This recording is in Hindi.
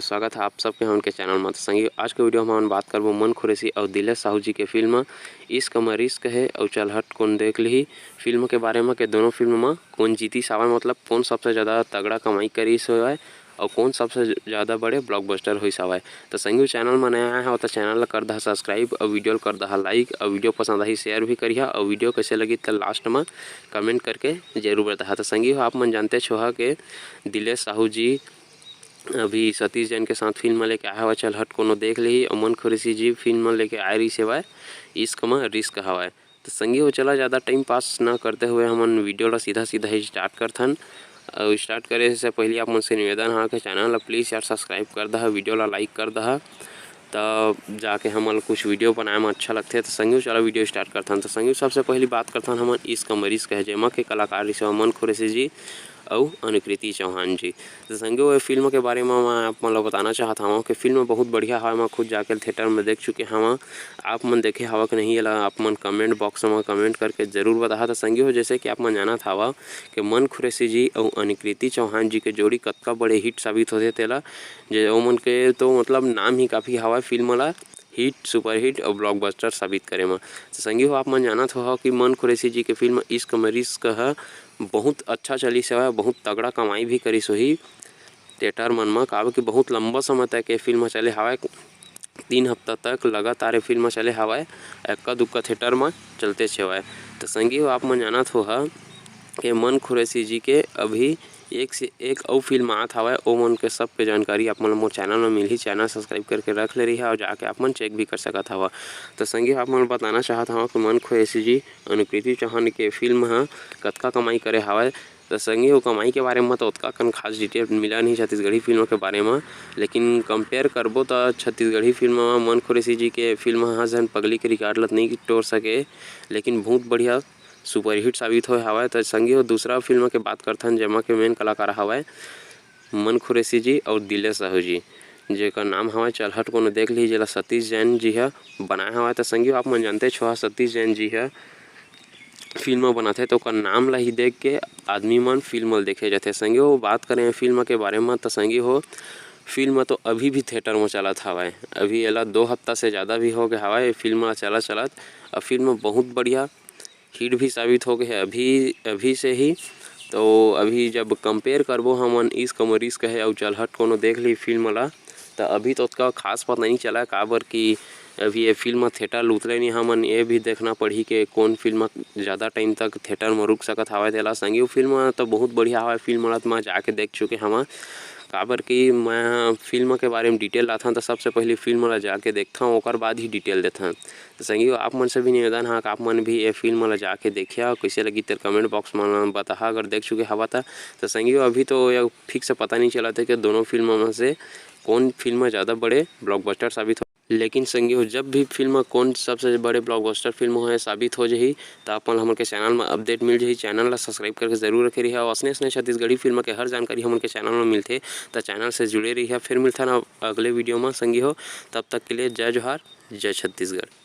स्वागत है आप सबके हमके चैनल में। तो संगी आज के वीडियो में हम बात करबो मन खुरेसी और दिलेश साहू जी के फिल्म इश्क में रिश्क है और चल हट कौन देख ली फिल्म के बारे में। के दोनों फिल्म में कौन जीती सावा मतलब कौन सबसे ज़्यादा तगड़ा कमाई करी है और कौन सबसे ज़्यादा बड़े ब्लॉकबस्टर हुई सावा। तो संगी चैनल में नया है तो चैनल कर दहा सब्सक्राइब और वीडियो कर दहा लाइक और वीडियो पसंद आई शेयर भी करिए और वीडियो कैसे लगी तो लास्ट में कमेंट करके जरूर बताहा। तो संगी आप मन जानते छो कि दिलेश साहू जी अभी सतीश जैन के साथ फिल्म लेके आया हुआ चल हट कोनो देख ली और मन खुरेसी जी फिल्म लेके आए रही सेवाए इश्क में रिस्क हवा। तो संगी हो चला ज़्यादा टाइम पास ना करते हुए हमन वीडियो ला सीधा ही स्टार्ट करथन। और स्टार्ट करे से पहले आप मन से निवेदन है कि चैनल ला प्लीज़ यार सब्सक्राइब कर दहा वीडियो ला लाइक कर दहा तब जाके हमन कुछ वीडियो बनाए में अच्छा लगते। तो संगी चला वीडियो स्टार्ट करथन। तो संगी सबसे पहली बात करथन हमन इश्क में रिस्क है जेमा के कलाकार रही मन खुरेसी जी और अनुकृति चौहान जी। तो संगी वो फिल्म के बारे में मैं आप मन बताना चाहता हूँ कि फिल्म बहुत बढ़िया है। मैं खुद जाकर थिएटर में देख चुके हवा। आप मन देखे हवा कि नहीं ये आप मन कमेंट बॉक्स में कमेंट करके ज़रूर बताहा। तो संगी हो जैसे कि आप मन जाना था कि मन खुरेसी जी और अनुकृति चौहान जी के जोड़ी कतका बड़े हिट साबित होते तेला जो मन के तो मतलब नाम ही काफ़ी हवा फिल्म ला हिट सुपर हिट और ब्लॉकबस्टर साबित करे में। तो संगी हो आप मन जाना हो कि मन खुरेसी जी के फिल्म इश्क में रिस्क है बहुत अच्छा चली से बहुत तगड़ा कमाई भी करी सोही थिएटर मन में काबर कि बहुत लंबा समय तक ये फिल्म चले हवा 3 हफ्ता तक लगातार फिल्म चले हवा एक्का दुक्का थिएटर में चलते छेवाए। तो संगी हो आप मन जाना हो कि मन खुरेसी जी के अभी एक से एक और फिल्म आत हवा ओ मन के सबके जानकारी आप मन मोर चैनल में मिलही। चैनल सब्सक्राइब करके रख ले रही है और जाके आप मन चेक भी कर सकत हवा। तो संगी आप मन बताना चाहता हूँ कि मन खुरेसी जी अनुकृति चौहान के फिल्म हाँ कतका कमाई करे हवा। तो संगी वो कमाई के बारे में तो उतना कन खास डिटेल मिला नहीं छत्तीसगढ़ी फिल्म के बारे में, लेकिन कंपेयर करबो तो छत्तीसगढ़ी फिल्म में मन खुरेसी जी के फिल्म हाँ जन पगली के रिकॉर्ड लत नहीं तोड़ सके लेकिन बहुत बढ़िया सुपर हिट साबित होए हवा। तो संगी हो दूसरा फिल्म के बात करथन जेमा के मेन कलाकार हवा मन खुरेसी जी और दिलेश साहू जी जेकर नाम हवा चल हट कोनो देख ली जेला सतीश जैन जी है बनाया हवा। तो संगी आप मन जानते छो सतीश जैन जी है फिल्म बनाते तो ओकर नाम ला ही देख के आदमी मन फिल्म देखे जाते। संगी हो बात करें फिल्म के बारे में तो संगी हो फिल्म तो अभी भी थिएटर में चलत हवा। अभी एला 2 हफ्ता से ज़्यादा भी हो गया हवा फिल्म चलत और फिल्म बहुत बढ़िया हिट भी साबित हो गए है अभी से ही। तो अभी जब कंपेयर करबो हमन इश्क में रिस्क है और चल हट कोनो देख ली फिल्म ला तो अभी तो उसका खास पता नहीं चला काबर कि अभी ये फिल्म थिएटर उतरे नहीं हमन ये भी देखना पड़ी कि कौन फिल्म ज़्यादा टाइम तक थिएटर में रुक सकत हवा। तेला संगी फिल्म तो बहुत बढ़िया हवा फिल्म ला तो मैं जाके देख चुके हम काबर कि मैं फिल्म के बारे में डिटेल लाथा तो सबसे पहले फिल्म ला जाके देखता हूँ ओकर बाद ही डिटेल देता। तो संगी आप मन से भी निवेदन है कि आप मन भी ये फिल्म ला जाके देखिए कैसे लगी तेरे कमेंट बॉक्स में बता अगर देख चुके हवा था। तो संगी अभी तो यह फिक्स से पता नहीं चला था कि दोनों फिल्मों में से कौन फिल्म ज़्यादा बड़े ब्लॉकबस्टर साबित हो, लेकिन संगी हो जब भी फिल्म कौन सबसे बड़े ब्लॉकबस्टर फिल्म है साबित हो जाही तो अपन हमन के चैनल में अपडेट मिल जाही। चैनल ला सब्सक्राइब करके जरूर रखे रही है और असने छत्तीसगढ़ी फिल्म के हर जानकारी हमन के चैनल में मिलते। तो चैनल से जुड़े रही है फिर मिलता ना अगले वीडियो में संगी हो तब तक के लिए जय जोहार जय छत्तीसगढ़।